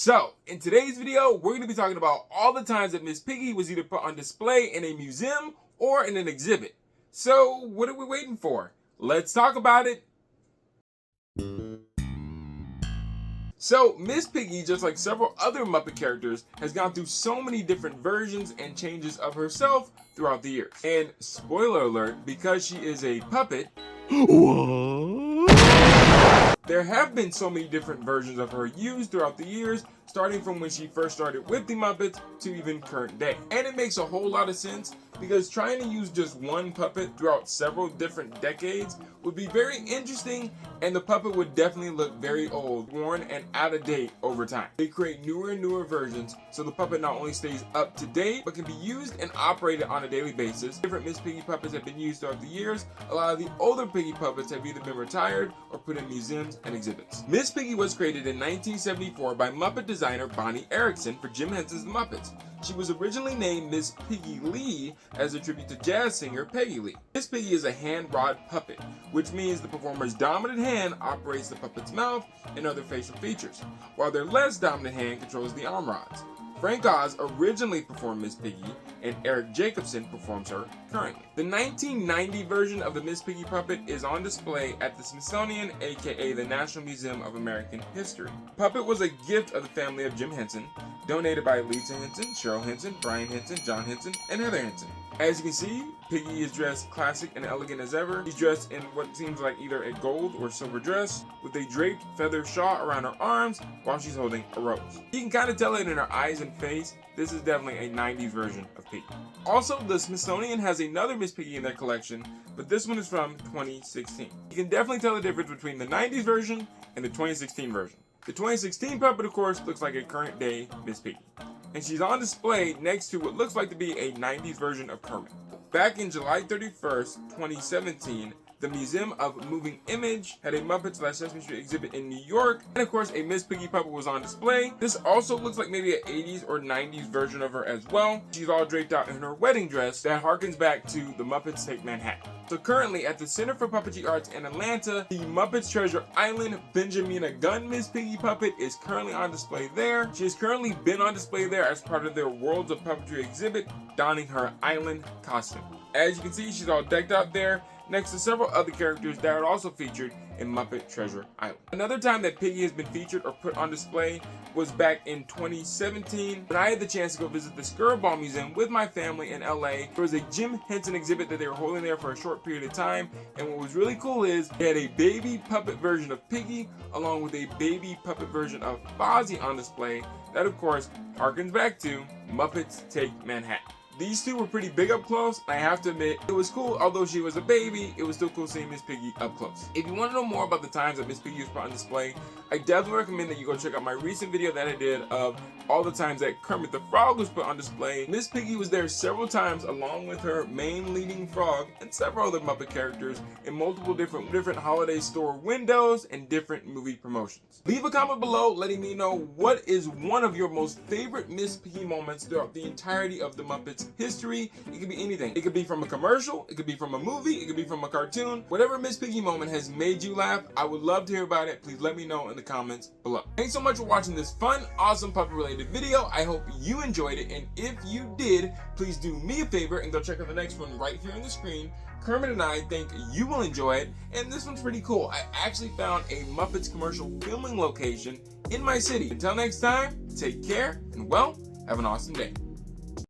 So, in today's video, we're going to be talking about all the times that Miss Piggy was either put on display in a museum or in an exhibit. So, what are we waiting for? Let's talk about it. So, Miss Piggy, just like several other Muppet characters, has gone through so many different versions and changes of herself throughout the years. And spoiler alert, because she is a puppet, there have been so many different versions of her used throughout the years, starting from when she first started with the Muppets to even current day. And it makes a whole lot of sense because trying to use just one puppet throughout several different decades would be very interesting, and the puppet would definitely look very old, worn, and out of date over time. They create newer and newer versions so the puppet not only stays up to date but can be used and operated on a daily basis. Different Miss Piggy puppets have been used throughout the years. A lot of the older Piggy puppets have either been retired or put in museums and exhibits. Miss Piggy was created in 1974 by Muppet designer Bonnie Erickson for Jim Henson's The Muppets. She was originally named Miss Piggy Lee as a tribute to jazz singer Peggy Lee. Miss Piggy is a hand-rod puppet, which means the performer's dominant hand operates the puppet's mouth and other facial features, while their less dominant hand controls the arm rods. Frank Oz originally performed Miss Piggy, and Eric Jacobson performs her currently. The 1990 version of the Miss Piggy puppet is on display at the Smithsonian, aka the National Museum of American History. The puppet was a gift of the family of Jim Henson, donated by Lisa Henson, Cheryl Henson, Brian Henson, John Henson, and Heather Henson. As you can see, Piggy is dressed classic and elegant as ever. She's dressed in what seems like either a gold or silver dress with a draped feather shawl around her arms while she's holding a rose. You can kind of tell it in her eyes and face. This is definitely a 90s version of Piggy. Also, the Smithsonian has another Miss Piggy in their collection, but this one is from 2016. You can definitely tell the difference between the 90s version and the 2016 version. The 2016 puppet, of course, looks like a current day Miss Piggy, and she's on display next to what looks like to be a 90s version of Kermit. Back in July 31st, 2017, the Museum of Moving Image had a Muppets/Sesame Street exhibit in New York, and of course a Miss Piggy puppet was on display. This also looks like maybe an 80s or 90s version of her as well. She's all draped out in her wedding dress that harkens back to the Muppets Take Manhattan. So currently at the Center for Puppetry Arts in Atlanta, the Muppets Treasure Island Benjamina Gunn Miss Piggy puppet is currently on display there. She has currently been on display there as part of their Worlds of Puppetry exhibit, donning her island costume. As you can see, she's all decked out there, next to several other characters that are also featured in Muppet Treasure Island. Another time that Piggy has been featured or put on display was back in 2017 when I had the chance to go visit the Skirball Museum with my family in LA. There was a Jim Henson exhibit that they were holding there for a short period of time, and what was really cool is they had a baby puppet version of Piggy along with a baby puppet version of Fozzie on display that of course harkens back to Muppets Take Manhattan. These two were pretty big up close, and I have to admit, it was cool. Although she was a baby, it was still cool seeing Miss Piggy up close. If you want to know more about the times that Miss Piggy was put on display, I definitely recommend that you go check out my recent video that I did of all the times that Kermit the Frog was put on display. Miss Piggy was there several times along with her main leading frog and several other Muppet characters in multiple different holiday store windows and different movie promotions. Leave a comment below letting me know what is one of your most favorite Miss Piggy moments throughout the entirety of the Muppets history. It could be anything. It could be from a commercial, it could be from a movie, it could be from a cartoon. Whatever Miss Piggy moment has made you laugh, I would love to hear about it. Please let me know in the comments below. Thanks so much for watching this fun, awesome puppet related video. I hope you enjoyed it, and if you did, please do me a favor and go check out the next one right here on the screen. Kermit and I think you will enjoy it, and this one's pretty cool. I actually found a Muppets commercial filming location in my city. Until next time, take care, and well, have an awesome day.